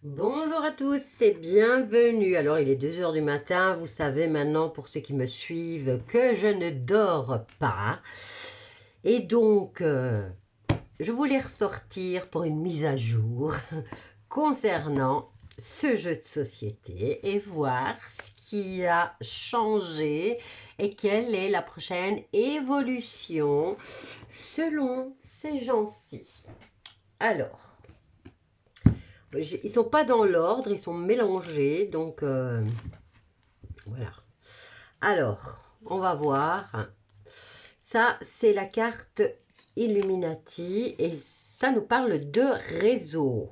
Bonjour à tous et bienvenue. Alors il est 2 heures du matin, vous savez maintenant pour ceux qui me suivent que je ne dors pas. Et donc je voulais ressortir pour une mise à jour concernant ce jeu de société et voir ce qui a changé et quelle est la prochaine évolution selon ces gens-ci. Alors, ils sont pas dans l'ordre, ils sont mélangés, donc voilà. Alors, on va voir. Ça, c'est la carte Illuminati et ça nous parle de réseau.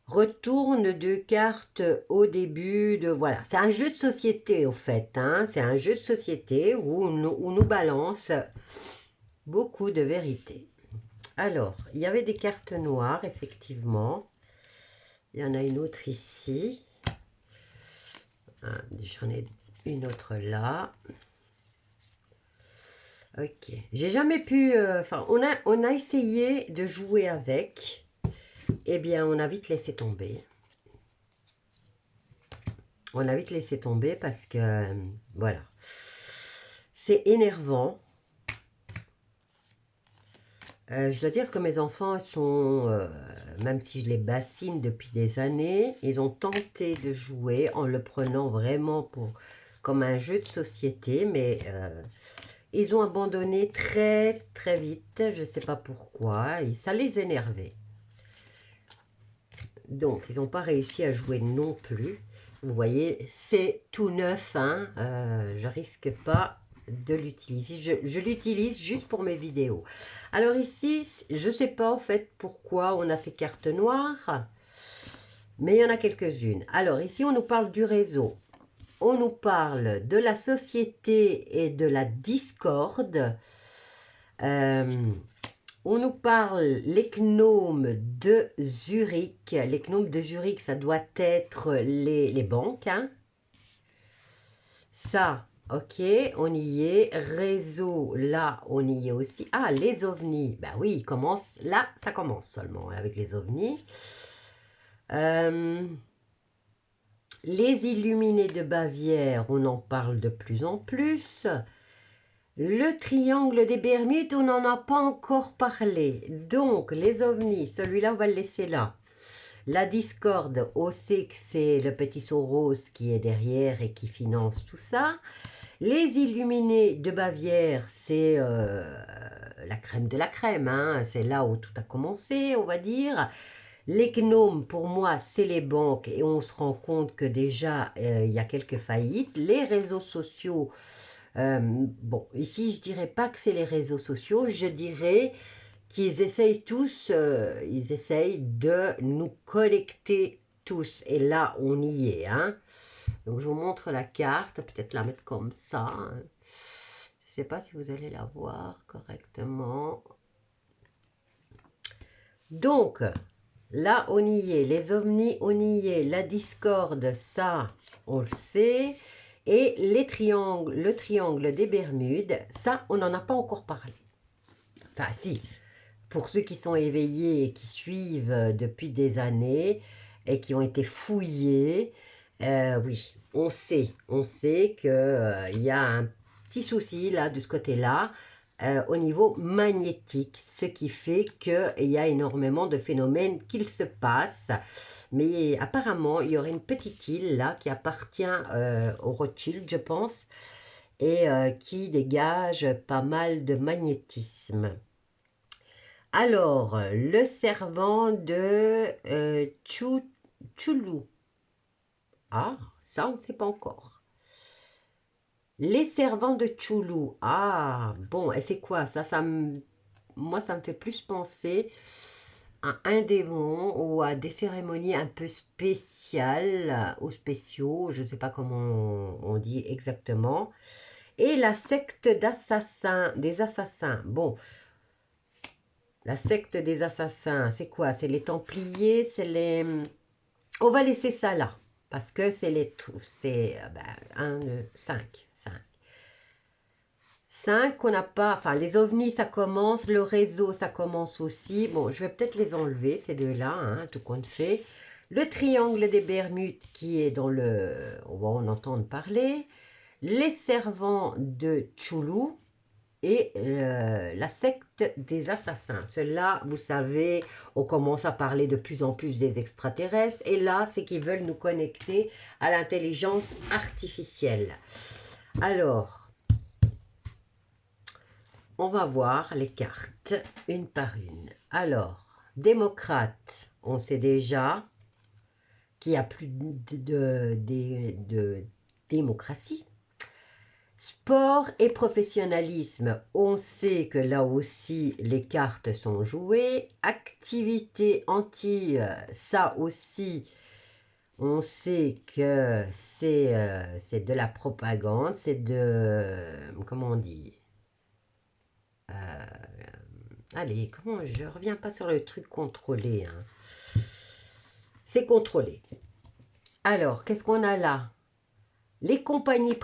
Retourne deux cartes au début de... Voilà, c'est un jeu de société au fait. Hein. C'est un jeu de société où on nous balance beaucoup de vérités. Alors, il y avait des cartes noires, effectivement. Il y en a une autre ici. J'en ai une autre là. Ok. J'ai jamais pu... Enfin, on a essayé de jouer avec. Eh bien, on a vite laissé tomber. On a vite laissé tomber parce que... voilà. C'est énervant. Je dois dire que mes enfants sont... même si je les bassine depuis des années, ils ont tenté de jouer en le prenant vraiment pour, comme un jeu de société, mais... ils ont abandonné très très vite, je ne sais pas pourquoi, et ça les énervait. Donc, ils n'ont pas réussi à jouer non plus. Vous voyez, c'est tout neuf, hein, je risque pas de l'utiliser. Je l'utilise juste pour mes vidéos. Alors ici, je ne sais pas en fait pourquoi on a ces cartes noires, mais il y en a quelques-unes. Alors ici, on nous parle du réseau. On nous parle de la société et de la discorde. Euh, on nous parle les gnomes de Zurich. Les gnomes de Zurich, ça doit être les banques. Hein. Ça, ok, on y est. Réseau, là, on y est aussi. Ah, les ovnis. Ben oui, commence. Là, ça commence seulement avec les ovnis. Les illuminés de Bavière, on en parle de plus en plus. Le triangle des Bermudes, on n'en a pas encore parlé. Donc, les ovnis, celui-là, on va le laisser là. La discorde, on sait que c'est le petit Soros qui est derrière et qui finance tout ça. Les illuminés de Bavière, c'est la crème de la crème. Hein. C'est là où tout a commencé, on va dire. Les gnomes, pour moi, c'est les banques et on se rend compte que déjà, il y a quelques faillites. Les réseaux sociaux, bon, ici, je dirais pas que c'est les réseaux sociaux, je dirais qu'ils essayent tous, ils essayent de nous connecter tous. Et là, on y est. Hein. Donc, je vous montre la carte, peut-être la mettre comme ça. Hein. Je ne sais pas si vous allez la voir correctement. Donc, là, on y est. Les ovnis, on y est. La discorde, ça, on le sait. Et les triangles, le triangle des Bermudes, ça, on n'en a pas encore parlé. Enfin, si, pour ceux qui sont éveillés et qui suivent depuis des années et qui ont été fouillés, oui, on sait qu'il y a un petit souci là de ce côté-là au niveau magnétique, ce qui fait qu'il y a énormément de phénomènes qui se passent. Mais apparemment, il y aurait une petite île là qui appartient au Rothschild, je pense, et qui dégage pas mal de magnétisme. Alors, le servant de Chulu. Ah, ça, on ne sait pas encore. Les servants de Chulu. Ah, bon, et c'est quoi ça, moi, ça me fait plus penser à un démon ou à des cérémonies un peu spéciales ou spéciaux, je ne sais pas comment on dit exactement. Et la secte d'assassins, des assassins. Bon, la secte des assassins, c'est quoi? C'est les Templiers, c'est les... On va laisser ça là, parce que c'est les... C'est 1, 2, 5. 5 qu'on n'a pas... Enfin, les ovnis, ça commence. Le réseau, ça commence aussi. Bon, je vais peut-être les enlever, ces deux-là, hein, tout compte fait. le triangle des Bermudes qui est dans le... On va en entendre parler. Les servants de Chulu et la secte des assassins. Ceux-là, vous savez, on commence à parler de plus en plus des extraterrestres. Et là, c'est qu'ils veulent nous connecter à l'intelligence artificielle. Alors, on va voir les cartes une par une. Alors, démocrate, on sait déjà qu'il n'y a plus de démocratie. Sport et professionnalisme, on sait que là aussi les cartes sont jouées. Activité anti, ça aussi, on sait que c'est de la propagande, c'est de, comment on dit, allez, comment, je reviens pas sur le truc contrôlé, hein. C'est contrôlé. Alors, qu'est-ce qu'on a là? Les compagnies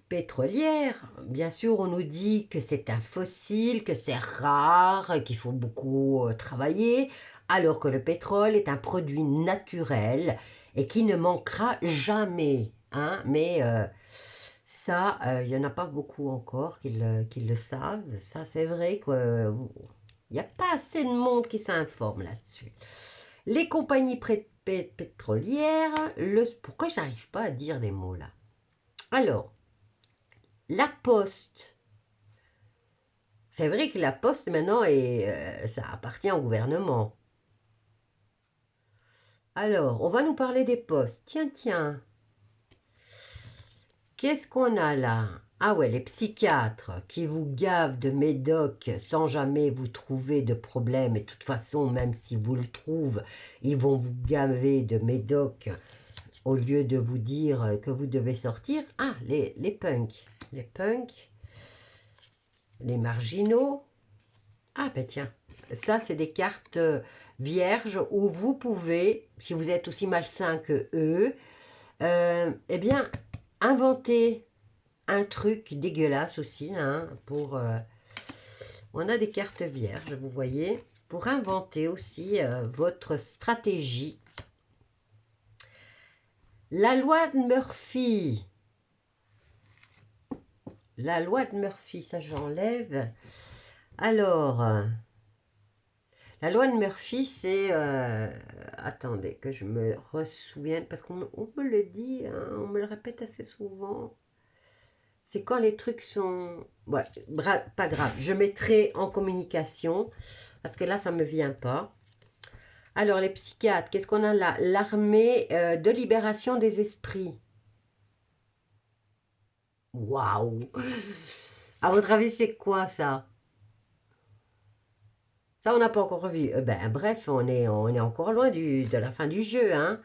pétrolières, bien sûr, on nous dit que c'est un fossile, que c'est rare, qu'il faut beaucoup travailler, alors que le pétrole est un produit naturel et qui ne manquera jamais. Hein? Mais ça, il n'y en a pas beaucoup encore qui le savent. Ça, c'est vrai qu'il n'y a pas assez de monde qui s'informe là-dessus. Les compagnies pétrolières, pourquoi j'arrive pas à dire des mots là? Alors, la poste. C'est vrai que la poste maintenant, ça appartient au gouvernement. Alors, on va nous parler des postes. Tiens, tiens. Qu'est-ce qu'on a là? Ah ouais, les psychiatres qui vous gavent de médoc sans jamais vous trouver de problème. Et de toute façon, même si vous le trouvent, ils vont vous gaver de médoc au lieu de vous dire que vous devez sortir. Ah, les punks. Les punks. Les marginaux. Ah ben tiens, ça c'est des cartes vierges où vous pouvez, si vous êtes aussi malsain que eux, eh bien, inventer un truc dégueulasse aussi, hein, on a des cartes vierges, vous voyez, pour inventer aussi votre stratégie. La loi de Murphy. La loi de Murphy, ça j'enlève. Alors, la loi de Murphy, c'est... attendez, que je me ressouvienne, parce qu'on me le dit, hein, on me le répète assez souvent. C'est quand les trucs sont... Ouais, pas grave, je mettrai en communication, parce que là, ça ne me vient pas. Alors, les psychiatres, qu'est-ce qu'on a là? L'armée de libération des esprits. Waouh! À votre avis, c'est quoi ça? Ça, on n'a pas encore vu. Bref, on est encore loin de la fin du jeu. Hein.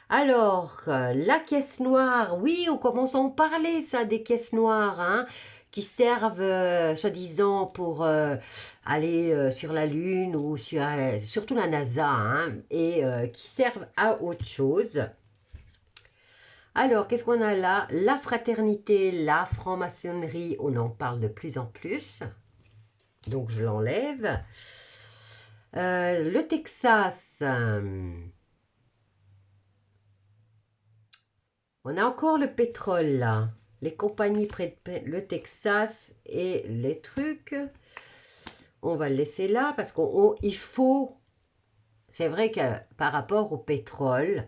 Alors, la caisse noire. Oui, on commence à en parler, ça, des caisses noires, hein, qui servent, soi-disant, pour aller sur la Lune ou surtout la NASA, hein, et qui servent à autre chose. Alors, qu'est-ce qu'on a là? La fraternité, la franc-maçonnerie, on en parle de plus en plus. Donc, je l'enlève. Le Texas, on a encore le pétrole là, les compagnies le Texas et les trucs, on va le laisser là parce qu'il faut, c'est vrai que par rapport au pétrole,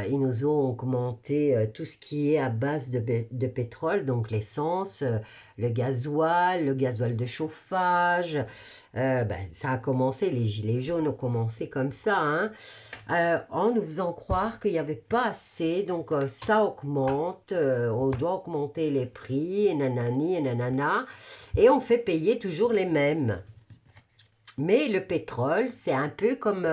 ils nous ont augmenté tout ce qui est à base de pétrole, donc l'essence, le gasoil de chauffage. Ça a commencé, les gilets jaunes ont commencé comme ça, hein, en nous faisant croire qu'il n'y avait pas assez, donc ça augmente, on doit augmenter les prix, et nanani, et nanana, et on fait payer toujours les mêmes. Mais le pétrole, c'est un peu comme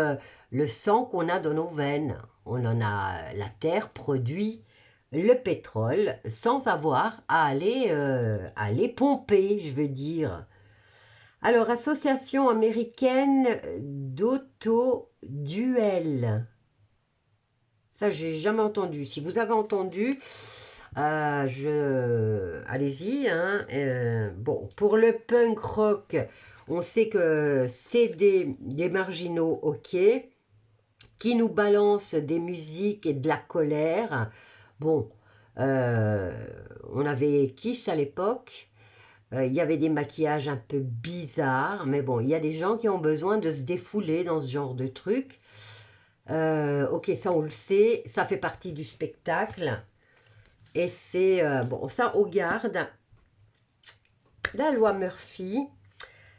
le sang qu'on a dans nos veines. La terre produit le pétrole sans avoir à aller pomper, je veux dire. Alors, Association américaine d'auto-duel. Ça, j'ai jamais entendu. Si vous avez entendu, allez-y. Hein, bon, pour le punk rock, on sait que c'est des marginaux, ok, qui nous balance des musiques et de la colère. Bon, on avait Kiss à l'époque. Il y avait des maquillages un peu bizarres, mais bon, il y a des gens qui ont besoin de se défouler dans ce genre de truc. Ok, ça on le sait, ça fait partie du spectacle. Et c'est, bon, ça on garde. La loi Murphy,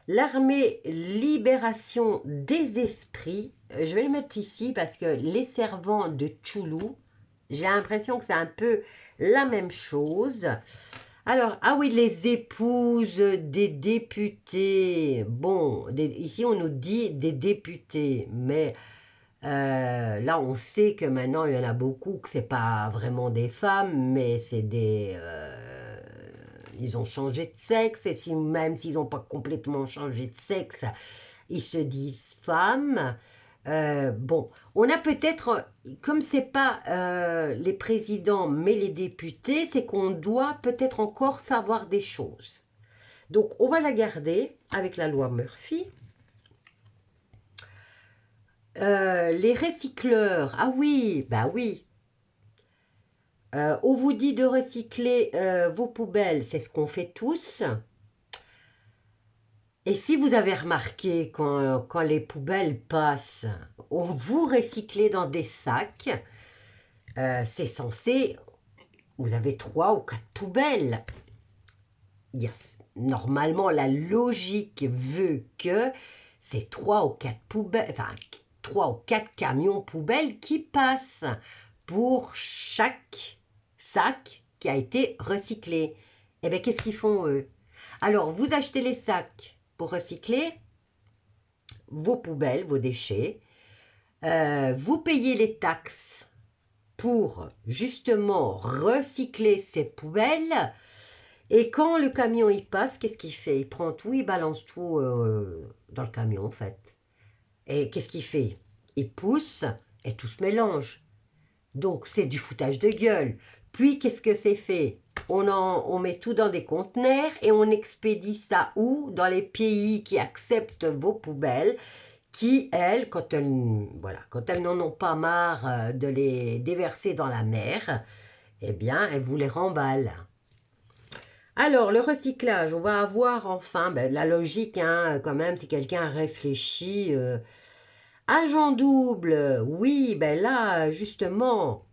l'armée libération des esprits. Je vais le mettre ici parce que les servants de Tchoulou, j'ai l'impression que c'est un peu la même chose. Alors, ah oui, les épouses des députés. Bon, ici on nous dit des députés, mais là on sait que maintenant il y en a beaucoup, que c'est pas vraiment des femmes, mais c'est des... ils ont changé de sexe, et si, même s'ils n'ont pas complètement changé de sexe, ils se disent femmes. Bon, on a peut-être, comme c'est pas les présidents mais les députés, c'est qu'on doit peut-être encore savoir des choses. Donc, on va la garder avec la loi Murphy. Les recycleurs, ah oui, bah oui. On vous dit de recycler vos poubelles, c'est ce qu'on fait tous. Et si vous avez remarqué, quand les poubelles passent, on vous recyclez dans des sacs. C'est censé, vous avez 3 ou 4 poubelles. Yes. Normalement, la logique veut que c'est 3 ou 4 poubelles, enfin 3 ou 4 camions poubelles qui passent pour chaque sac qui a été recyclé. Et bien, qu'est-ce qu'ils font eux? Alors, vous achetez les sacs pour recycler vos poubelles, vos déchets. Vous payez les taxes pour justement recycler ces poubelles. Et quand le camion il passe, qu'est-ce qu'il fait? Il prend tout, il balance tout dans le camion en fait. Et qu'est-ce qu'il fait? Il pousse et tout se mélange. Donc c'est du foutage de gueule. Puis qu'est-ce que c'est fait? On met tout dans des conteneurs et on expédie ça où? Dans les pays qui acceptent vos poubelles, qui, elles, quand elles n'en ont pas marre de les déverser dans la mer, eh bien, elles vous les remballent. Alors, le recyclage, on va avoir enfin la logique, hein, quand même, si quelqu'un réfléchit. Agent double, oui, ben là, justement,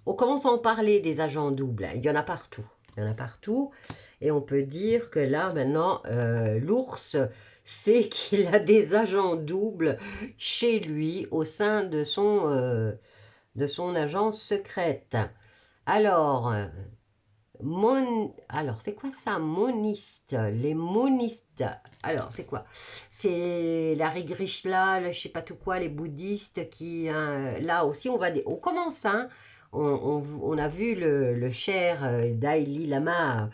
on commence à en parler des agents doubles. Il y en a partout. Il y en a partout. Et on peut dire que là, maintenant, l'ours sait qu'il a des agents doubles chez lui au sein de son agence secrète. Alors, alors, c'est quoi ça? Moniste. Les monistes. Alors, c'est quoi? C'est la Rigrishla, je sais pas tout quoi, les bouddhistes qui... là aussi, on commence, hein? On a vu le cher Dalai Lama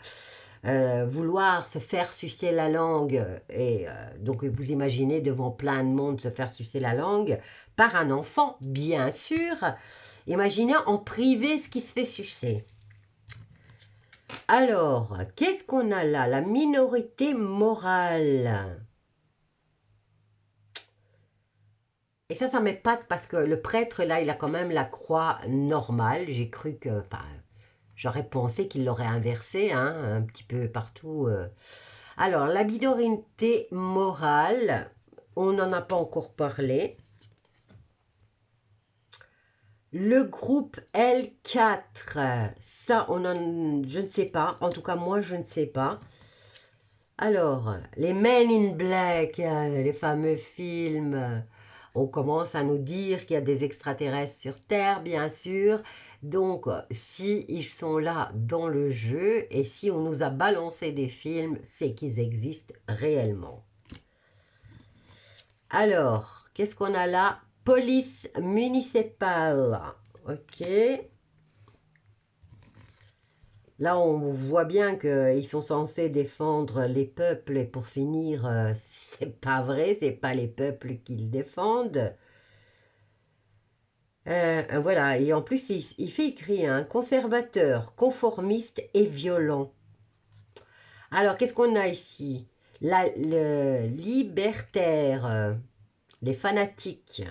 vouloir se faire sucer la langue. Et donc, vous imaginez devant plein de monde se faire sucer la langue par un enfant, bien sûr. Imaginez en privé ce qui se fait sucer. Alors, qu'est-ce qu'on a là? La minorité morale. Et ça m'épate parce que le prêtre, là, il a quand même la croix normale. J'ai cru que... Enfin, j'aurais pensé qu'il l'aurait inversée, hein, un petit peu partout. Alors, la minorité morale, on n'en a pas encore parlé. Le groupe L4, ça, je ne sais pas. En tout cas, moi, je ne sais pas. Alors, les Men in Black, les fameux films, on commence à nous dire qu'il y a des extraterrestres sur Terre, bien sûr. Donc, si ils sont là dans le jeu et si on nous a balancé des films, c'est qu'ils existent réellement. Alors, qu'est-ce qu'on a là? Police municipale. Ok. Là, on voit bien qu'ils sont censés défendre les peuples et pour finir, c'est pas vrai, c'est pas les peuples qu'ils défendent. Voilà, et en plus, il fait écrit un conservateur, conformiste et violent. Alors, qu'est-ce qu'on a ici? Le libertaire, les fanatiques.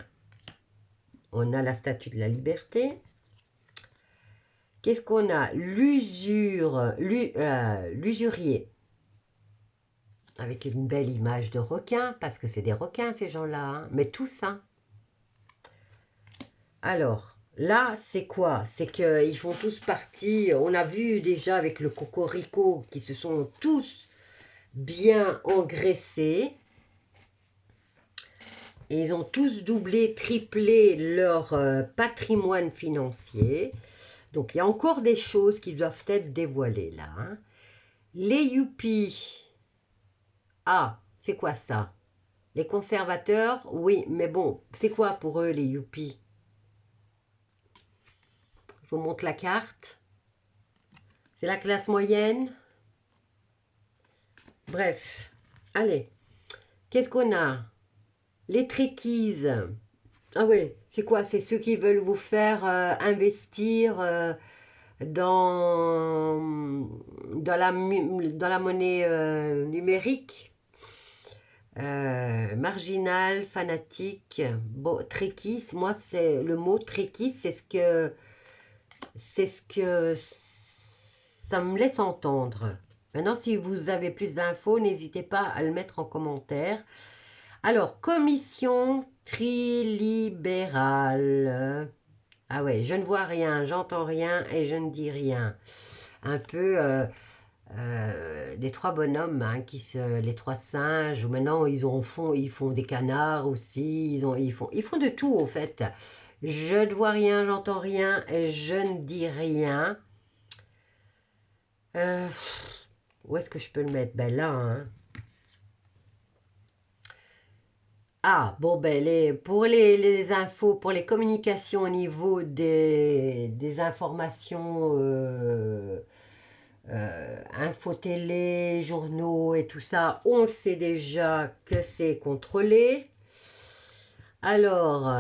On a la Statue de la Liberté. Qu'est-ce qu'on a? L'usurier. Avec une belle image de requin, parce que c'est des requins ces gens-là, hein, mais tout ça. Alors, là, c'est quoi? C'est qu'ils font tous partie, on a vu déjà avec le Cocorico, qui se sont tous bien engraissés. Et ils ont tous doublé, triplé leur patrimoine financier. Donc, il y a encore des choses qui doivent être dévoilées là. Hein. Les Youpies. Ah, c'est quoi ça? Les conservateurs, oui, mais bon, c'est quoi pour eux les Youpies? Je vous montre la carte. C'est la classe moyenne. Bref, allez. Qu'est-ce qu'on a? Les tréquis. Ah oui, c'est quoi? C'est ceux qui veulent vous faire investir dans la monnaie numérique. Marginal, fanatique, bon, tréquis, moi c'est le mot tréquis, c'est ce que ça me laisse entendre. Maintenant, si vous avez plus d'infos, n'hésitez pas à le mettre en commentaire. Alors, commission trilibérale. Ah ouais, je ne vois rien, j'entends rien et je ne dis rien. Un peu les trois bonhommes, hein, les trois singes, ou maintenant ils font des canards aussi, ils font de tout au fait. Je ne vois rien, j'entends rien et je ne dis rien. Où est-ce que je peux le mettre? Ben là, hein. Ah, bon, ben, pour les infos, pour les communications au niveau des informations, info télé, journaux et tout ça, on le sait déjà que c'est contrôlé. Alors,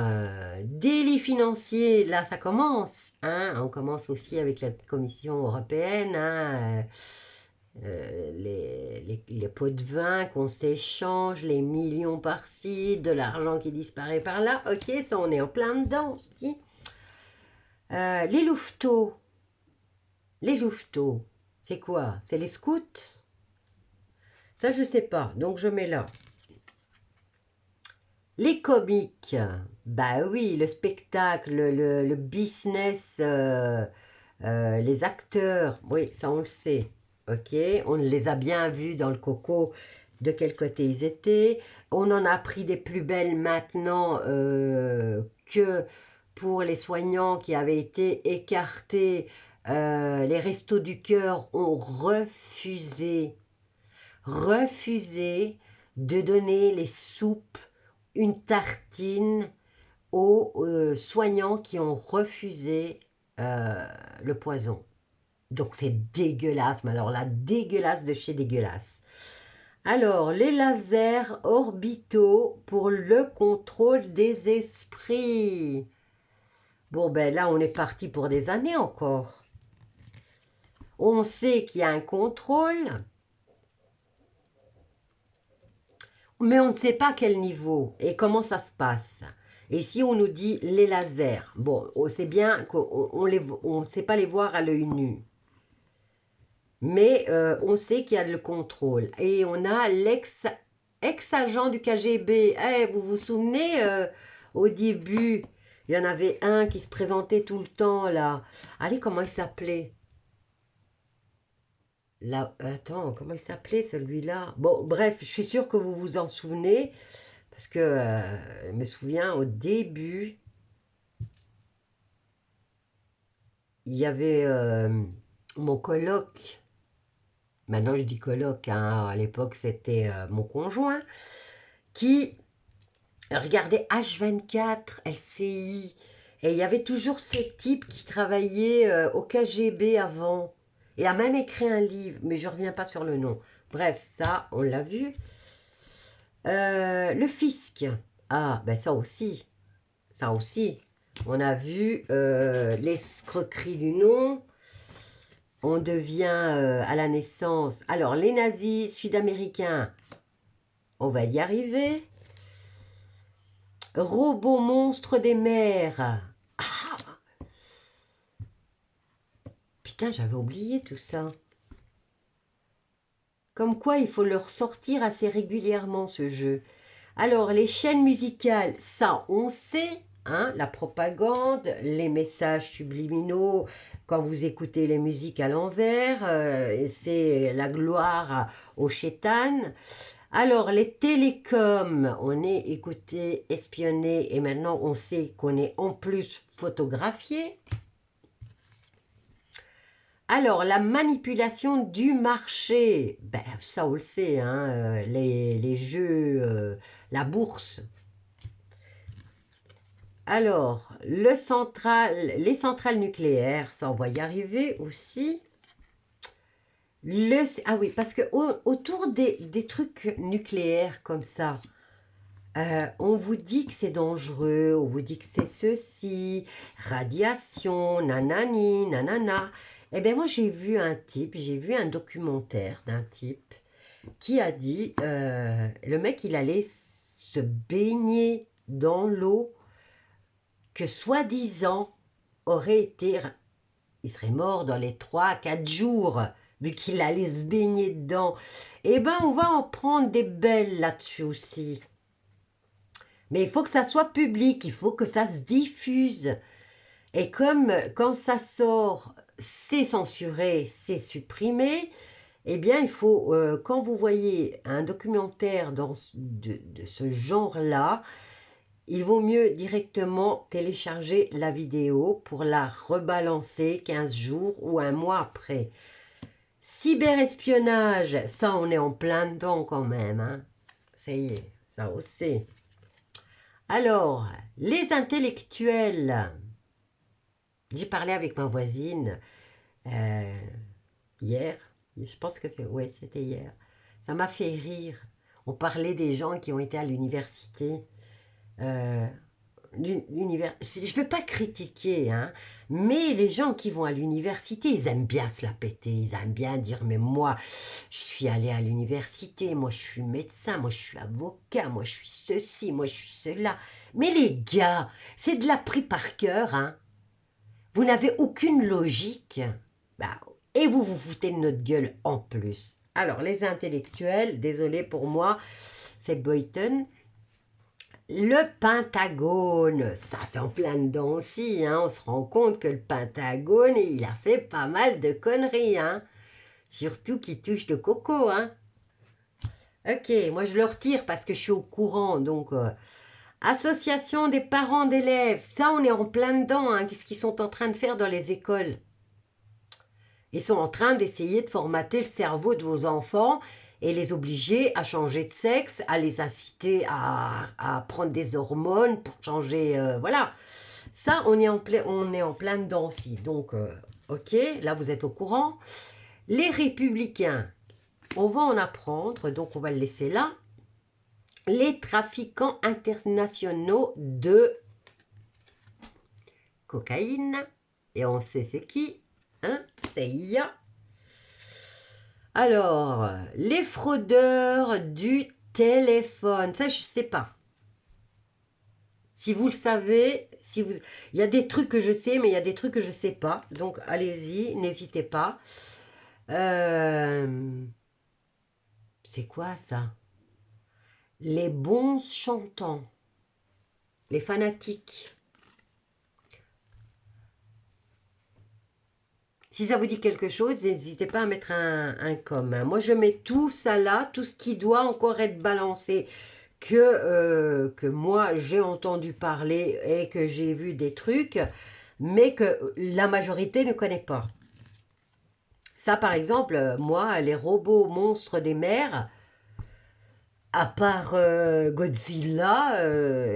délit financier, là, ça commence. Hein, on commence aussi avec la Commission européenne. Hein, les pots de vin qu'on s'échange, les millions par-ci, de l'argent qui disparaît par-là. Ok, ça on est en plein dedans aussi. Les louveteaux. Les louveteaux, c'est quoi? C'est les scouts? Ça je sais pas, donc je mets là. Les comiques, bah oui, le spectacle, le business, les acteurs, oui, ça on le sait. Ok, on les a bien vus dans le coco de quel côté ils étaient. On en a pris des plus belles maintenant que pour les soignants qui avaient été écartés. Les restos du cœur ont refusé de donner les soupes, une tartine aux soignants qui ont refusé le poison. Donc c'est dégueulasse, mais alors là, dégueulasse de chez dégueulasse. Alors, les lasers orbitaux pour le contrôle des esprits. Bon, ben là, on est parti pour des années encore. On sait qu'il y a un contrôle, mais on ne sait pas quel niveau et comment ça se passe. Et si on nous dit les lasers, bon, on sait bien qu'on ne sait pas les voir à l'œil nu. Mais on sait qu'il y a le contrôle. Et on a l'ex-agent du KGB. Eh, vous vous souvenez, au début, il y en avait un qui se présentait tout le temps, là. Allez, comment il s'appelait? Là, attends, comment il s'appelait celui-là? Bon, bref, je suis sûre que vous vous en souvenez. Parce que je me souviens, au début, il y avait mon coloc. Maintenant, je dis coloc, hein, à l'époque, c'était mon conjoint, qui regardait H24, LCI, et il y avait toujours ce type qui travaillait au KGB avant. Il a même écrit un livre, mais je ne reviens pas sur le nom. Bref, ça, on l'a vu. Le fisc. Ah, ben ça aussi. Ça aussi. On a vu l'escroquerie du nom. On devient à la naissance. Alors, les nazis sud-américains, on va y arriver. Robot monstre des mers. Ah, putain, j'avais oublié tout ça. Comme quoi, il faut le ressortir assez régulièrement, ce jeu. Alors, les chaînes musicales, ça, on sait, hein, la propagande, les messages subliminaux, quand vous écoutez les musiques à l'envers, c'est la gloire au chétan. Alors, les télécoms, on est écouté, espionné, et maintenant on sait qu'on est en plus photographié. Alors, la manipulation du marché, ben, ça on le sait, hein, les jeux, la bourse. Alors, les centrales nucléaires, ça on va y arriver aussi. Ah oui, parce que autour des trucs nucléaires comme ça, on vous dit que c'est dangereux, on vous dit que c'est ceci, radiation, nanani, nanana. Eh bien, moi, j'ai vu un documentaire d'un type qui a dit, le mec, il allait se baigner dans l'eau que soi-disant aurait été, il serait mort dans les 3 à 4 jours, vu qu'il allait se baigner dedans. Eh bien, on va en prendre des belles là-dessus aussi. Mais il faut que ça soit public, il faut que ça se diffuse. Et comme quand ça sort, c'est censuré, c'est supprimé, eh bien, il faut, quand vous voyez un documentaire de ce genre-là, il vaut mieux directement télécharger la vidéo pour la rebalancer 15 jours ou un mois après. Cyberespionnage, ça, on est en plein dedans quand même, hein. Ça y est, ça aussi. Alors, les intellectuels. J'ai parlé avec ma voisine hier. Je pense que c'était hier. Ça m'a fait rire. On parlait des gens qui ont été à l'université. Je ne veux pas critiquer, hein, mais les gens qui vont à l'université, ils aiment bien se la péter. Ils aiment bien dire, mais moi, je suis allé à l'université, moi, je suis médecin, moi, je suis avocat, moi, je suis ceci, moi, je suis cela. Mais les gars, c'est de l'appris par cœur, hein. Vous n'avez aucune logique. Bah, et vous vous foutez de notre gueule en plus. Alors, les intellectuels, désolé pour moi, c'est Boyton. Le Pentagone, ça c'est en plein dedans aussi, hein. On se rend compte que le Pentagone, il a fait pas mal de conneries, hein. Surtout qui touche le coco, hein. Ok, moi je le retire parce que je suis au courant, donc... Association des parents d'élèves, ça on est en plein dedans, hein. Qu'est-ce qu'ils sont en train de faire dans les écoles? Ils sont en train d'essayer de formater le cerveau de vos enfants et les obliger à changer de sexe, à les inciter à prendre des hormones pour changer, voilà. Ça, on est en plein dedans aussi. Donc, ok, là vous êtes au courant. Les républicains, on va en apprendre, donc on va le laisser là. Les trafiquants internationaux de cocaïne, et on sait c'est qui, hein, c'est IA. Alors, les fraudeurs du téléphone, ça je sais pas. Si vous le savez, il y a des trucs que je sais, mais il y a des trucs que je sais pas. Donc allez-y, n'hésitez pas. C'est quoi ça? Les bons chantants, les fanatiques. Si ça vous dit quelque chose, n'hésitez pas à mettre un com, hein. Moi, je mets tout ça là, tout ce qui doit encore être balancé, que moi, j'ai entendu parler et que j'ai vu des trucs, mais que la majorité ne connaît pas. Ça, par exemple, moi, les robots monstres des mers, à part Godzilla,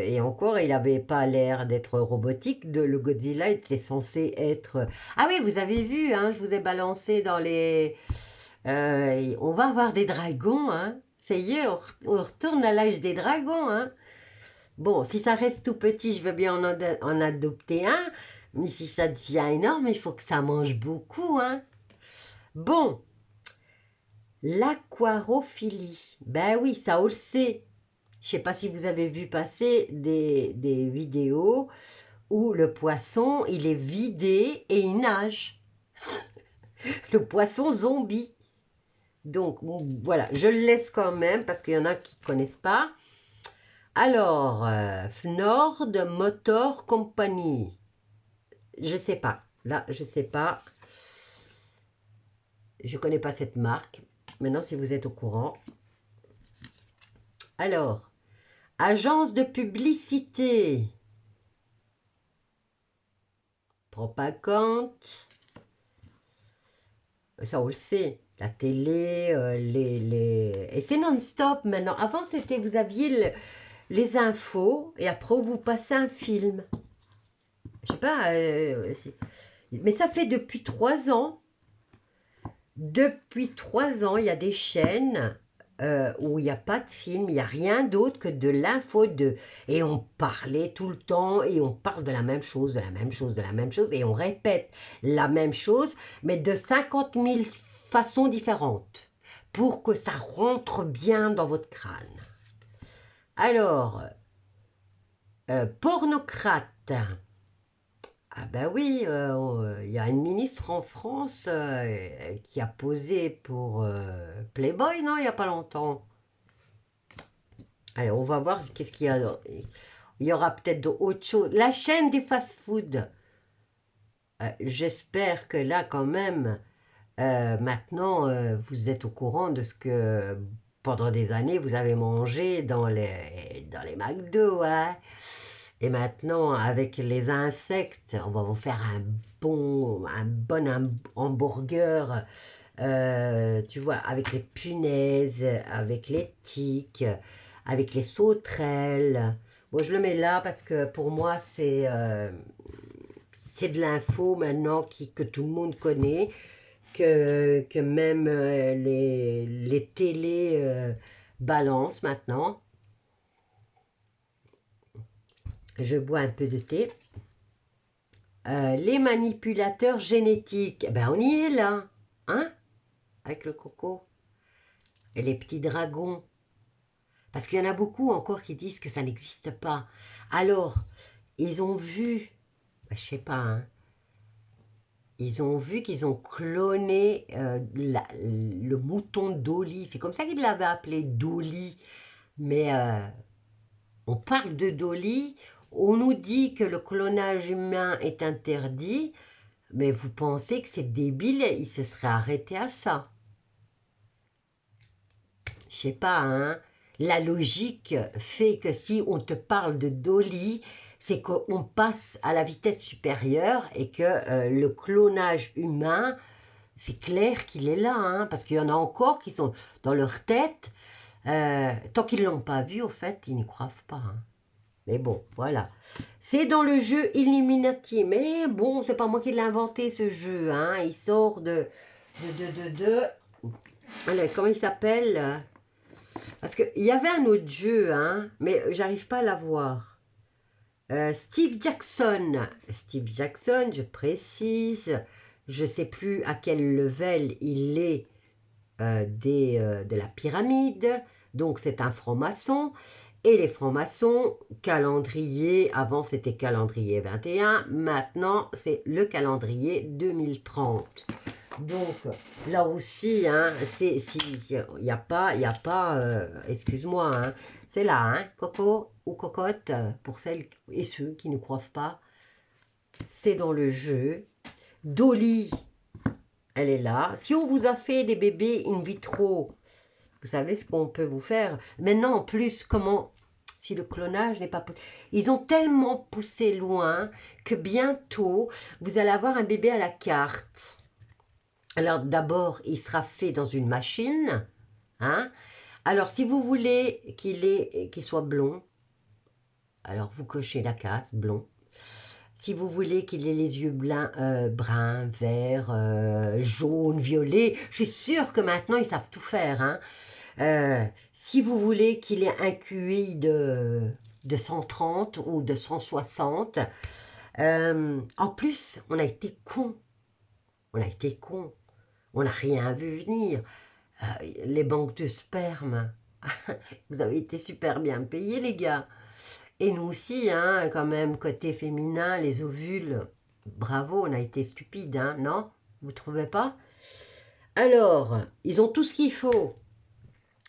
et encore, il n'avait pas l'air d'être robotique. Le Godzilla était censé être... Ah oui, vous avez vu, hein, je vous ai balancé dans les... on va avoir des dragons, hein. Ça y est, on retourne à l'âge des dragons, hein. Bon, si ça reste tout petit, je veux bien en adopter un. Mais si ça devient énorme, il faut que ça mange beaucoup, hein. Bon, l'aquarophilie. Ben oui, ça on le sait. Je sais pas si vous avez vu passer des vidéos où le poisson, il est vidé et il nage. Le poisson zombie. Donc, bon, voilà, je le laisse quand même parce qu'il y en a qui ne connaissent pas. Alors, Fnord Motor Company. Je sais pas. Là, je sais pas. Je connais pas cette marque. Maintenant, si vous êtes au courant. Alors, agence de publicité. Propagande. Ça, on le sait. La télé, Et c'est non-stop maintenant. Avant, c'était, vous aviez les infos et après, vous passez un film. Je sais pas. Mais ça fait depuis 3 ans. Depuis 3 ans, il y a des chaînes où il n'y a pas de film, il n'y a rien d'autre que de l'info et on parlait tout le temps et on parle de la même chose, de la même chose, de la même chose et on répète la même chose, mais de 50 000 façons différentes pour que ça rentre bien dans votre crâne. Alors, pornocrate. Ah ben oui, il y a une ministre en France qui a posé pour Playboy, non, il n'y a pas longtemps. Allez, on va voir qu'est-ce qu'il y a. Il y aura peut-être d'autres choses. La chaîne des fast-food. J'espère que là, quand même, maintenant, vous êtes au courant de ce que pendant des années, vous avez mangé dans les McDo, hein. Et maintenant, avec les insectes, on va vous faire un bon hamburger, tu vois, avec les punaises, avec les tiques, avec les sauterelles. Moi, je le mets là parce que pour moi, c'est de l'info maintenant que tout le monde connaît, que même les télés balancent maintenant. Je bois un peu de thé. Les manipulateurs génétiques, eh ben on y est là, hein, avec le coco et les petits dragons. Parce qu'il y en a beaucoup encore qui disent que ça n'existe pas. Alors, ils ont vu, je sais pas, hein, ils ont vu qu'ils ont cloné le mouton Dolly. C'est comme ça qu'ils l'avaient appelé Dolly. Mais on parle de Dolly. On nous dit que le clonage humain est interdit. Mais vous pensez que c'est débile, il se serait arrêté à ça. Je sais pas, hein. La logique fait que si on te parle de Dolly, c'est qu'on passe à la vitesse supérieure et que le clonage humain, c'est clair qu'il est là, hein, parce qu'il y en a encore qui sont dans leur tête. Tant qu'ils ne l'ont pas vu, au fait, ils n'y croient pas, hein. Mais bon, voilà. C'est dans le jeu Illuminati. Mais bon, c'est pas moi qui l'ai inventé, ce jeu, hein. Il sort de... Allez, comment il s'appelle? Parce qu'il y avait un autre jeu, hein, mais j'arrive pas à l'avoir. Steve Jackson. Steve Jackson, je précise. Je sais plus à quel level il est de la pyramide. Donc, c'est un franc-maçon. Et les francs-maçons, calendrier, avant c'était calendrier 21, maintenant c'est le calendrier 2030. Donc là aussi, hein, il n'y a pas, excuse-moi, hein, c'est là, hein, coco ou cocotte, pour celles et ceux qui ne croient pas, c'est dans le jeu. Dolly, elle est là. Si on vous a fait des bébés in vitro, vous savez ce qu'on peut vous faire. Maintenant, en plus, si le clonage n'est pas possible. Ils ont tellement poussé loin que bientôt, vous allez avoir un bébé à la carte. Alors, d'abord, il sera fait dans une machine. Hein. Alors, si vous voulez qu'il soit blond, alors vous cochez la case, blond. Si vous voulez qu'il ait les yeux bruns, verts, jaunes, violets, je suis sûre que maintenant, ils savent tout faire, hein. Si vous voulez qu'il ait un QI de 130 ou de 160, en plus, on a été cons. On a été cons. On n'a rien vu venir. Les banques de sperme. Vous avez été super bien payés, les gars. Et nous aussi, hein, quand même, côté féminin, les ovules, bravo, on a été stupides, hein, non? Vous trouvez pas? Alors, ils ont tout ce qu'il faut.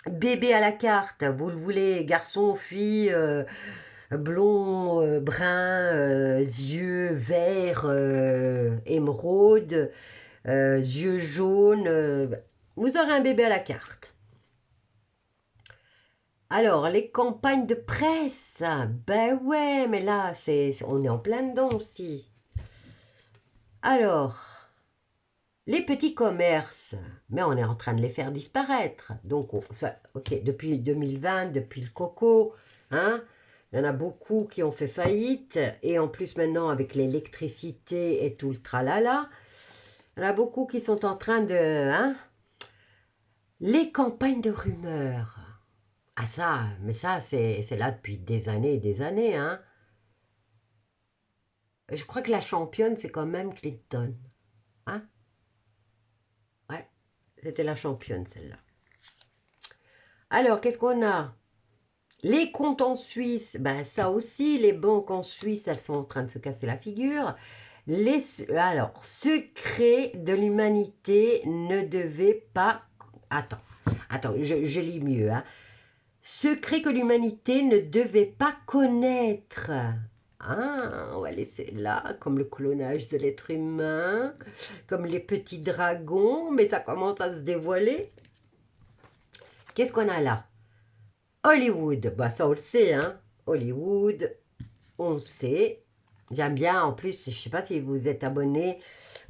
Bébé à la carte, vous le voulez, garçon, fille, blond, brun, yeux verts, émeraude, yeux jaunes. Vous aurez un bébé à la carte. Alors, les campagnes de presse, ben ouais, mais là, on est en plein dedans aussi. Alors, les petits commerces, mais on est en train de les faire disparaître. Donc, ok, depuis 2020, depuis le coco, hein, il y en a beaucoup qui ont fait faillite. Et en plus, maintenant, avec l'électricité et tout le tralala, il y en a beaucoup qui sont en train de... Hein, les campagnes de rumeurs. Ah ça, mais ça, c'est là depuis des années et des années, hein. Je crois que la championne, c'est quand même Clinton. Hein? Ouais, c'était la championne, celle-là. Alors, qu'est-ce qu'on a? Les comptes en Suisse, ben ça aussi, les banques en Suisse, elles sont en train de se casser la figure. Alors, secret de l'humanité ne devait pas... Attends, je lis mieux. Hein. Secret que l'humanité ne devait pas connaître. Ah, on va laisser là, comme le clonage de l'être humain, comme les petits dragons, mais ça commence à se dévoiler. Qu'est-ce qu'on a là? Hollywood, bah ça on le sait, hein. Hollywood, on le sait. J'aime bien, en plus, je ne sais pas si vous êtes abonné.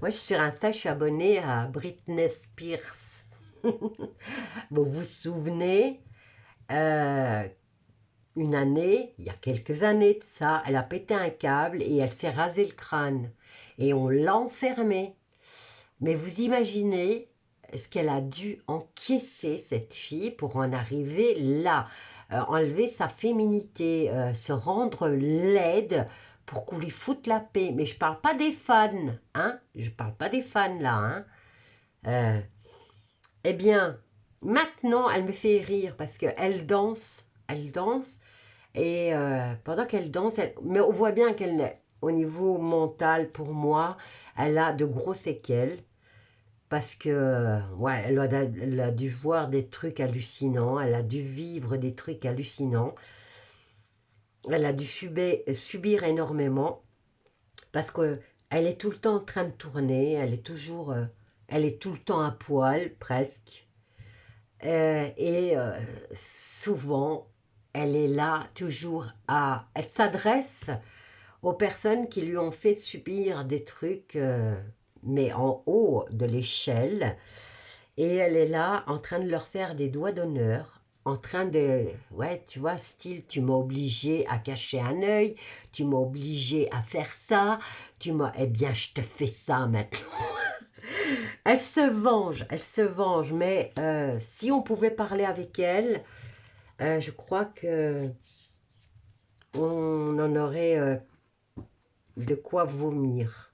Moi, je suis sur Insta, je suis abonné à Britney Spears. Vous vous souvenez, une année, il y a quelques années de ça, elle a pété un câble et elle s'est rasé le crâne. Et on l'a enfermée. Mais vous imaginez ce qu'elle a dû encaisser, cette fille, pour en arriver là. Enlever sa féminité, se rendre laide pour qu'on lui foute la paix. Mais je parle pas des fans, hein. Je parle pas des fans là, hein. Eh bien, maintenant, elle me fait rire parce qu'elle danse, et pendant qu'elle danse, mais on voit bien qu'elle, au niveau mental, pour moi, elle a de gros séquelles. Parce que, ouais, elle a dû voir des trucs hallucinants, elle a dû vivre des trucs hallucinants, elle a dû subir énormément, parce que elle est tout le temps en train de tourner, elle est tout le temps à poil, presque, et souvent, elle est là, toujours elle s'adresse aux personnes qui lui ont fait subir des trucs, mais en haut de l'échelle. Et elle est là en train de leur faire des doigts d'honneur, en train de, ouais, tu vois, style, tu m'as obligé à cacher un œil, tu m'as obligé à faire ça, eh bien, je te fais ça maintenant. Elle se venge, mais si on pouvait parler avec elle, je crois que on en aurait de quoi vomir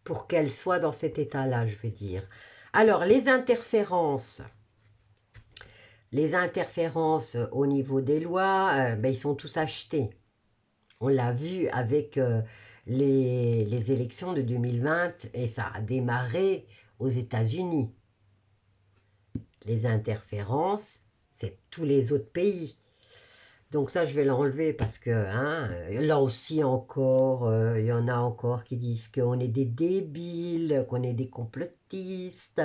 pour qu'elle soit dans cet état-là, je veux dire. Alors, les interférences au niveau des lois, ben, ils sont tous achetés. On l'a vu avec les élections de 2020 et ça a démarré aux États-Unis. Les interférences, c'est tous les autres pays. Donc ça, je vais l'enlever parce que hein, là aussi encore, il y en a encore qui disent qu'on est des débiles, qu'on est des complotistes,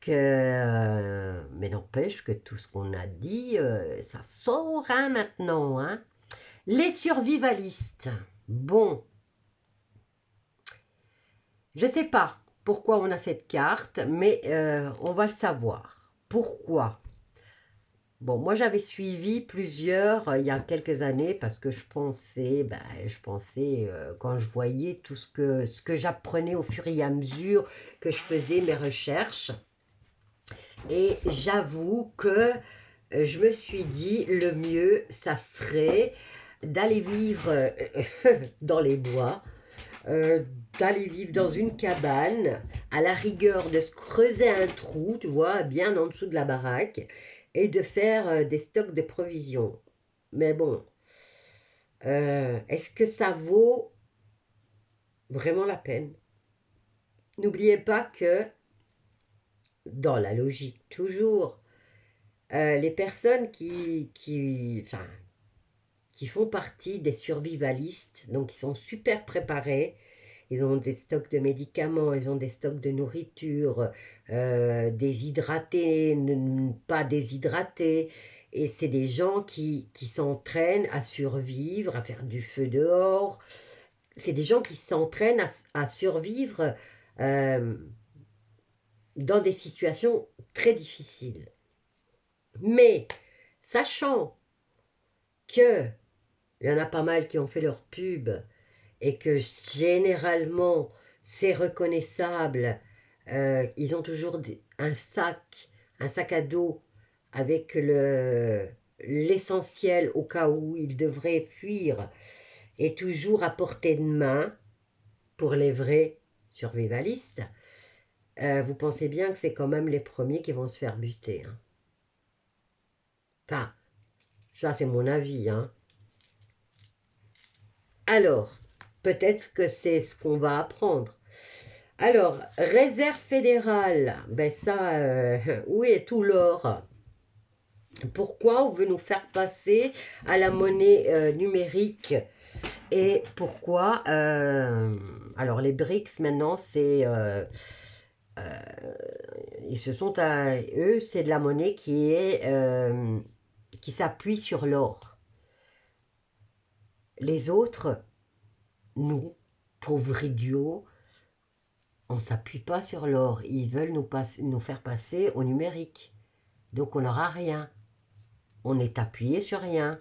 mais n'empêche que tout ce qu'on a dit, ça sort hein, maintenant. Hein. Les survivalistes. Bon, je ne sais pas pourquoi on a cette carte, mais on va le savoir. Pourquoi? Bon, moi j'avais suivi plusieurs il y a quelques années parce que je pensais quand je voyais tout ce que j'apprenais au fur et à mesure que je faisais mes recherches. Et j'avoue que je me suis dit le mieux, ça serait d'aller vivre dans les bois, d'aller vivre dans une cabane, à la rigueur de se creuser un trou, tu vois, bien en dessous de la baraque, et de faire des stocks de provisions. Mais bon, est-ce que ça vaut vraiment la peine? N'oubliez pas que, dans la logique toujours, les personnes qui font partie des survivalistes, donc qui sont super préparés, ils ont des stocks de médicaments, ils ont des stocks de nourriture, déshydratés, pas déshydratés, et c'est des gens qui s'entraînent à survivre, à faire du feu dehors, c'est des gens qui s'entraînent à survivre dans des situations très difficiles. Mais, sachant que il y en a pas mal qui ont fait leur pub et que généralement c'est reconnaissable, ils ont toujours un sac à dos avec l'essentiel au cas où ils devraient fuir et toujours à portée de main pour les vrais survivalistes. Vous pensez bien que c'est quand même les premiers qui vont se faire buter. Hein. Enfin, ça c'est mon avis. Hein. Alors, peut-être que c'est ce qu'on va apprendre. Alors, réserve fédérale, ben ça, où est tout l'or? Pourquoi on veut nous faire passer à la monnaie numérique? Et pourquoi alors les BRICS maintenant, ils se sont à eux, c'est de la monnaie qui s'appuie sur l'or. Les autres, nous, pauvres idiots, on ne s'appuie pas sur l'or. Ils veulent nous faire passer au numérique. Donc on n'aura rien. On est appuyé sur rien.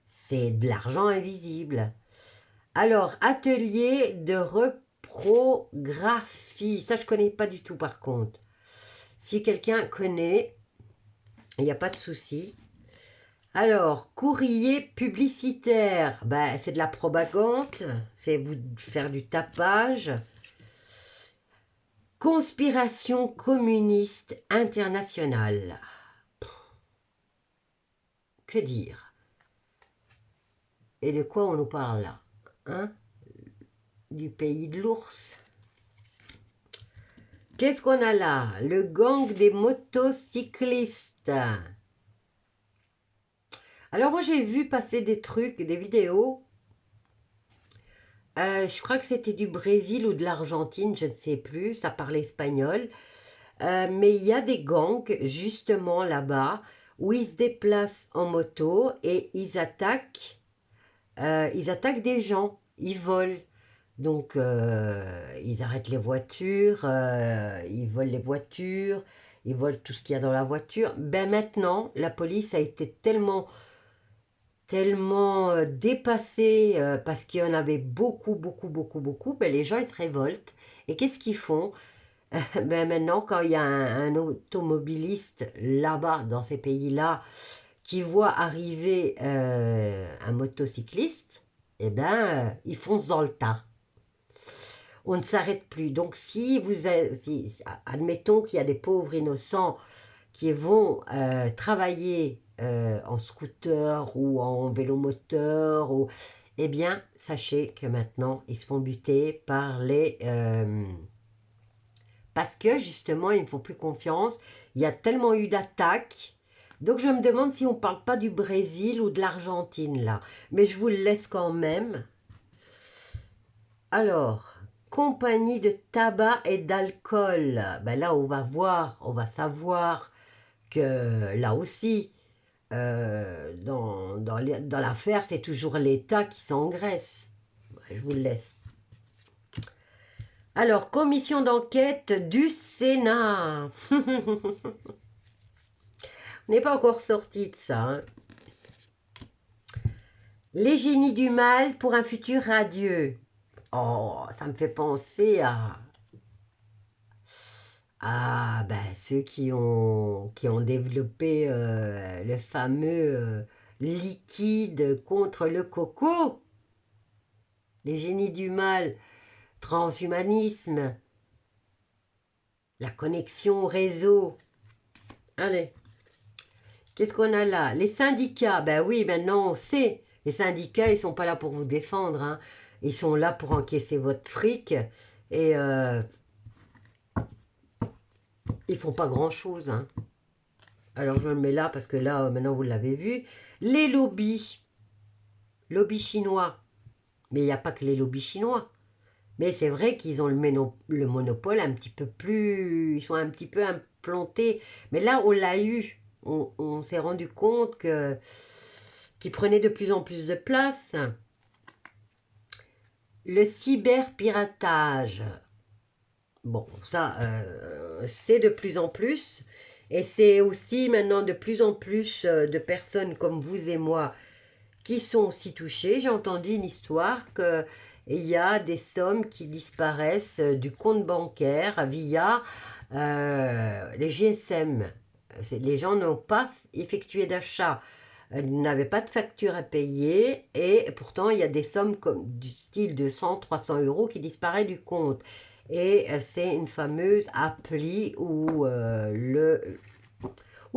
C'est de l'argent invisible. Alors, atelier de reprographie. Ça, je ne connais pas du tout par contre. Si quelqu'un connaît, il n'y a pas de souci. Alors, courrier publicitaire. Ben, c'est de la propagande. C'est vous faire du tapage. Conspiration communiste internationale. Que dire? Et de quoi on nous parle là? Hein? Du pays de l'ours. Qu'est-ce qu'on a là? Le gang des motocyclistes. Alors moi j'ai vu passer des trucs, des vidéos. Je crois que c'était du Brésil ou de l'Argentine, je ne sais plus. Ça parlait espagnol. Mais il y a des gangs justement là-bas où ils se déplacent en moto et ils attaquent des gens. Ils volent. Donc, ils arrêtent les voitures, ils volent les voitures, ils volent tout ce qu'il y a dans la voiture. Ben maintenant, la police a été tellement dépassée parce qu'il y en avait beaucoup, ben les gens, ils se révoltent. Et qu'est-ce qu'ils font? Ben maintenant, quand il y a un automobiliste là-bas, dans ces pays-là, qui voit arriver un motocycliste, eh ben, ils foncent dans le tas. On ne s'arrête plus. Donc, admettons qu'il y a des pauvres innocents qui vont travailler en scooter ou en vélomoteur, eh bien, sachez que maintenant, ils se font buter par parce que, justement, ils ne font plus confiance. Il y a tellement eu d'attaques. Donc, je me demande si on ne parle pas du Brésil ou de l'Argentine, là. Mais je vous le laisse quand même. Alors, compagnie de tabac et d'alcool. Ben là, on va savoir que là aussi, dans l'affaire, c'est toujours l'État qui s'engraisse. Je vous le laisse. Alors, commission d'enquête du Sénat. On n'est pas encore sorti de ça. Hein. Les génies du mal pour un futur radieux. Oh, ça me fait penser à ceux qui ont développé le fameux liquide contre le coco. Les génies du mal, transhumanisme, la connexion au réseau. Allez. Qu'est-ce qu'on a là? Les syndicats. Ben oui, maintenant on sait. Les syndicats, ils sont pas là pour vous défendre, hein. Ils sont là pour encaisser votre fric. Et ils font pas grand-chose, hein. Alors je le mets là parce que là, maintenant vous l'avez vu. Les lobbies. Lobby chinois. Mais il n'y a pas que les lobbies chinois. Mais c'est vrai qu'ils ont le monopole un petit peu plus... Ils sont un petit peu implantés. Mais là, on l'a eu. On s'est rendu compte que qu'ils prenaient de plus en plus de place. Le cyberpiratage. Bon, ça, c'est de plus en plus. Et c'est aussi maintenant de plus en plus de personnes comme vous et moi qui sont aussi touchées. J'ai entendu une histoire qu'il y a des sommes qui disparaissent du compte bancaire via les GSM. Les gens n'ont pas effectué d'achat, n'avaient pas de facture à payer et pourtant il y a des sommes comme, du style de 100-300 euros qui disparaissent du compte. Et c'est une fameuse appli où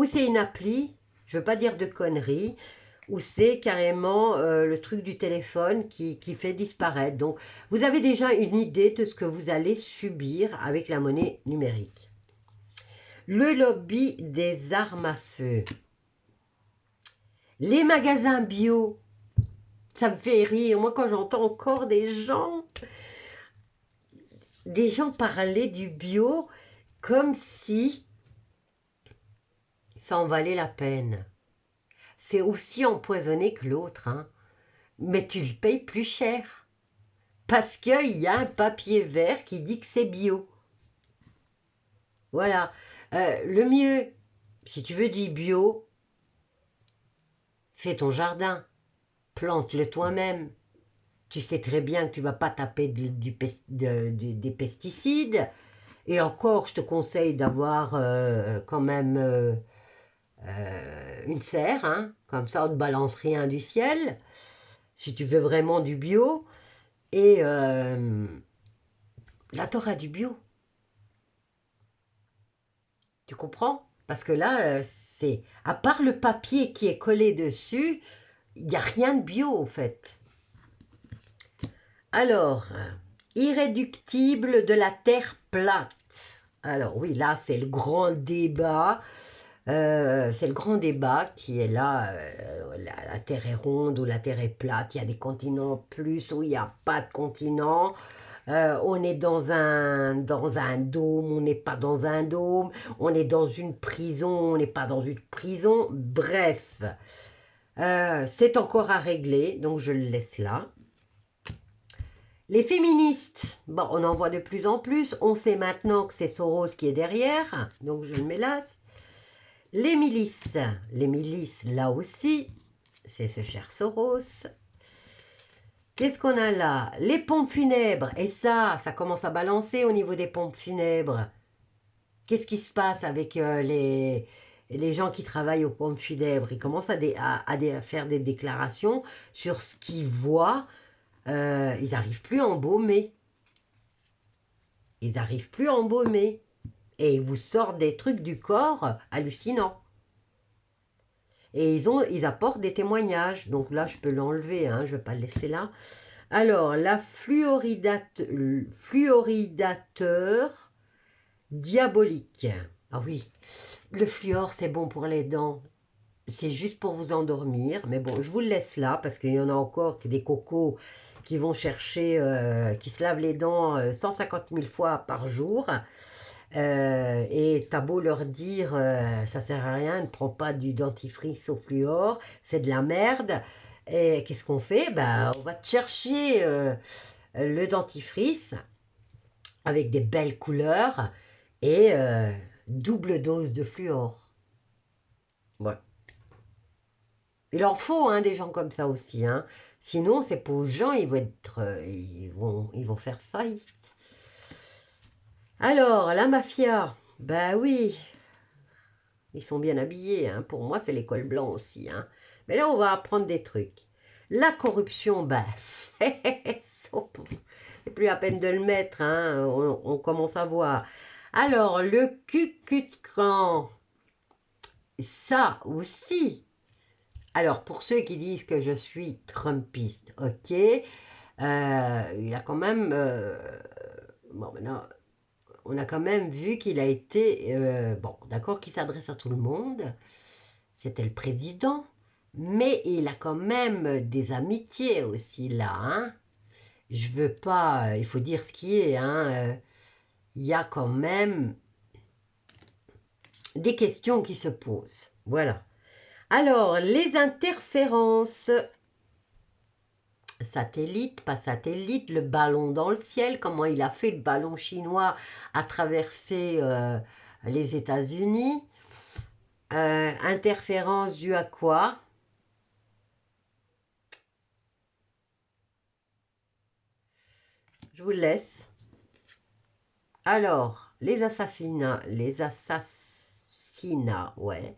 c'est une appli, je ne veux pas dire de conneries, où c'est carrément le truc du téléphone qui fait disparaître. Donc, vous avez déjà une idée de ce que vous allez subir avec la monnaie numérique. Le lobby des armes à feu. Les magasins bio, ça me fait rire. Moi, quand j'entends encore des gens parler du bio comme si ça en valait la peine. C'est aussi empoisonné que l'autre, hein. Mais tu le payes plus cher. Parce qu'il y a un papier vert qui dit que c'est bio. Voilà. Le mieux, si tu veux du bio, fais ton jardin. Plante-le toi-même. Tu sais très bien que tu ne vas pas taper des pesticides. Et encore, je te conseille d'avoir quand même une serre. Hein. Comme ça, on ne te balance rien du ciel. Si tu veux vraiment du bio. Et là, tu auras du bio. Tu comprends? Parce que là, c'est à part le papier qui est collé dessus, il n'y a rien de bio en fait. Alors, irréductible de la Terre plate. Alors oui, là, c'est le grand débat. C'est le grand débat qui est là. La Terre est ronde ou la Terre est plate. Il y a des continents plus ou il n'y a pas de continent. On est dans un dôme, on n'est pas dans un dôme, on est dans une prison, on n'est pas dans une prison. Bref, c'est encore à régler, donc je le laisse là. Les féministes, bon, on en voit de plus en plus. On sait maintenant que c'est Soros qui est derrière, donc je le mets là. Les milices, là aussi, c'est ce cher Soros. Qu'est-ce qu'on a là? Les pompes funèbres. Et ça commence à balancer au niveau des pompes funèbres. Qu'est-ce qui se passe avec les gens qui travaillent aux pompes funèbres? Ils commencent à faire des déclarations sur ce qu'ils voient. Ils n'arrivent plus à embaumer. Ils n'arrivent plus à embaumer. Et ils vous sortent des trucs du corps hallucinants. Et ils apportent des témoignages. Donc là, je peux l'enlever, hein, je ne vais pas le laisser là. Alors, la fluoridateur diabolique. Ah oui, le fluor, c'est bon pour les dents. C'est juste pour vous endormir. Mais bon, je vous le laisse là parce qu'il y en a encore des cocos qui vont chercher, qui se lavent les dents 150 000 fois par jour. Et t'as beau leur dire, ça sert à rien, ne prends pas du dentifrice au fluor, c'est de la merde. Et qu'est-ce qu'on fait? Ben, on va te chercher le dentifrice avec des belles couleurs et double dose de fluor. Ouais. Il en faut hein, des gens comme ça aussi. Hein. Sinon, ces pauvres gens, ils vont faire faillite. Alors, la mafia, bah oui, ils sont bien habillés. Hein. Pour moi, c'est l'école blanc aussi. Hein. Mais là, on va apprendre des trucs. La corruption, bah, c'est plus à peine de le mettre. Hein. On commence à voir. Alors, le Ku-Klux Klan, ça aussi. Alors, pour ceux qui disent que je suis trumpiste, ok, il a quand même... bon, maintenant, on a quand même vu qu'il a été... bon, d'accord qu'il s'adresse à tout le monde, c'était le président, mais il a quand même des amitiés aussi là, hein. Je veux pas... il faut dire ce qui est, hein. Il y a quand même des questions qui se posent. Voilà. Alors, les interférences, satellite, pas satellite, le ballon dans le ciel, comment il a fait le ballon chinois à traverser les États-Unis. Interférence due à quoi? Je vous laisse. Alors, les assassinats, ouais.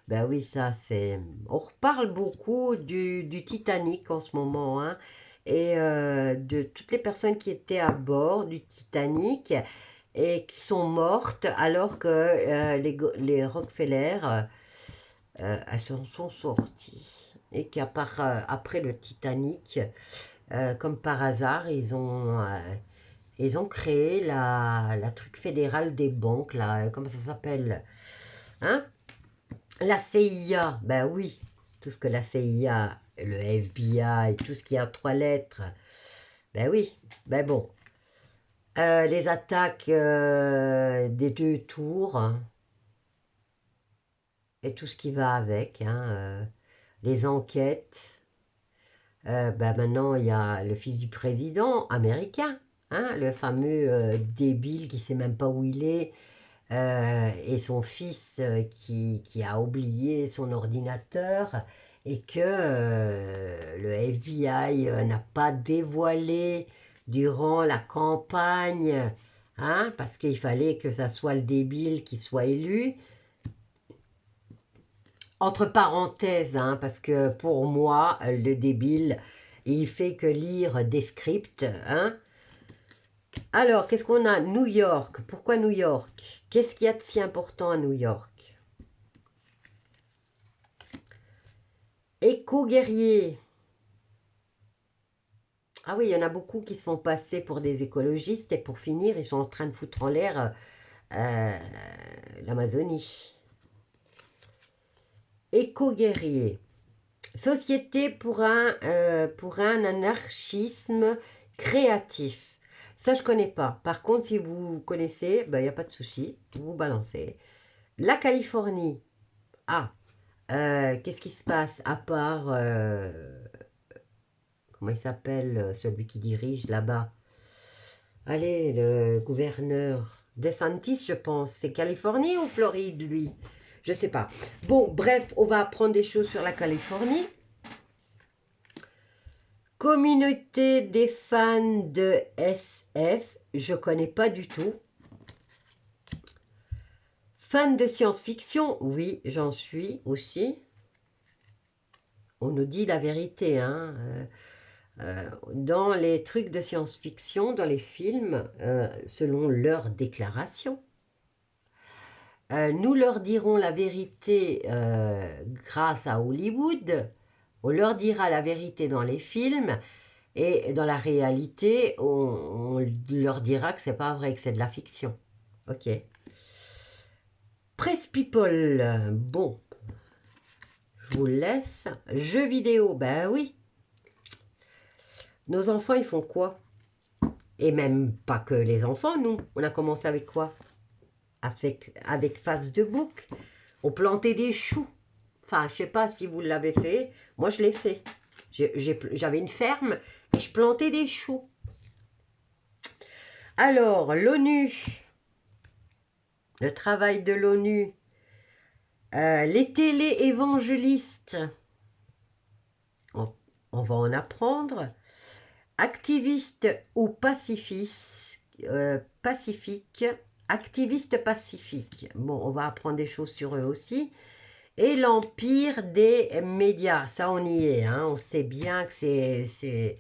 Ben oui, ça c'est... On reparle beaucoup du Titanic en ce moment, hein, et de toutes les personnes qui étaient à bord du Titanic et qui sont mortes alors que les Rockefeller, elles s'en sont sorties. Et après le Titanic, comme par hasard, ils ont créé la truc fédérale des banques, là, comment ça s'appelle? Hein? La CIA, ben oui, tout ce que la CIA, le FBI, tout ce qui a 3 lettres, ben oui, ben bon. Les attaques des 2 tours, hein, et tout ce qui va avec, hein, les enquêtes. Ben maintenant, il y a le fils du président américain, hein, le fameux débile qui ne sait même pas où il est, et son fils qui a oublié son ordinateur et que le FBI n'a pas dévoilé durant la campagne, hein, parce qu'il fallait que ça soit le débile qui soit élu. Entre parenthèses, hein, parce que pour moi, le débile, il fait que lire des scripts, hein. Alors, qu'est-ce qu'on a? New York. Pourquoi New York? Qu'est-ce qu'il y a de si important à New York? Éco-guerrier. Ah oui, il y en a beaucoup qui se font passer pour des écologistes et pour finir, ils sont en train de foutre en l'air l'Amazonie. Éco-guerrier. Société pour un anarchisme créatif. Ça, je ne connais pas. Par contre, si vous connaissez, ben, il n'y a pas de souci. Vous balancez. La Californie. Ah, qu'est-ce qui se passe à part... comment il s'appelle, celui qui dirige là-bas? Allez, le gouverneur DeSantis, je pense. C'est Californie ou Floride, lui? Je ne sais pas. Bon, bref, on va apprendre des choses sur la Californie. Communauté des fans de SF, je ne connais pas du tout. Fan de science-fiction, oui, j'en suis aussi. On nous dit la vérité, hein. Dans les trucs de science-fiction, dans les films, selon leur déclaration. Nous leur dirons la vérité grâce à Hollywood. On leur dira la vérité dans les films. Et dans la réalité, on leur dira que c'est pas vrai, que c'est de la fiction. Ok. Press People, bon, je vous le laisse. Jeux vidéo, ben oui. Nos enfants, ils font quoi? Et même pas que les enfants, nous. On a commencé avec quoi? Avec Face de Bouc. On plantait des choux. Enfin, je sais pas si vous l'avez fait. Moi, je l'ai fait. J'avais une ferme et je plantais des choux. Alors, l'ONU, le travail de l'ONU, les télé-évangélistes, on va en apprendre. Activistes ou pacifiques, activistes pacifiques. Bon, on va apprendre des choses sur eux aussi. Et l'empire des médias, ça on y est, hein. On sait bien que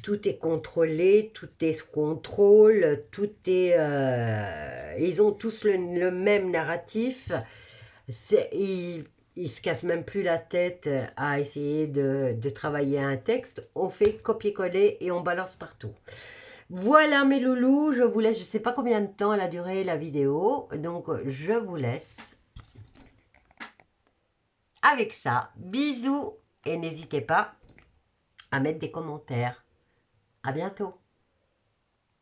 tout est contrôlé, tout est sous contrôle, tout est... ils ont tous le même narratif. Il se casse même plus la tête à essayer de travailler un texte. On fait copier-coller et on balance partout. Voilà mes loulous, je vous laisse. Je ne sais pas combien de temps elle a duré la vidéo. Donc je vous laisse avec ça. Bisous et n'hésitez pas à mettre des commentaires. À bientôt.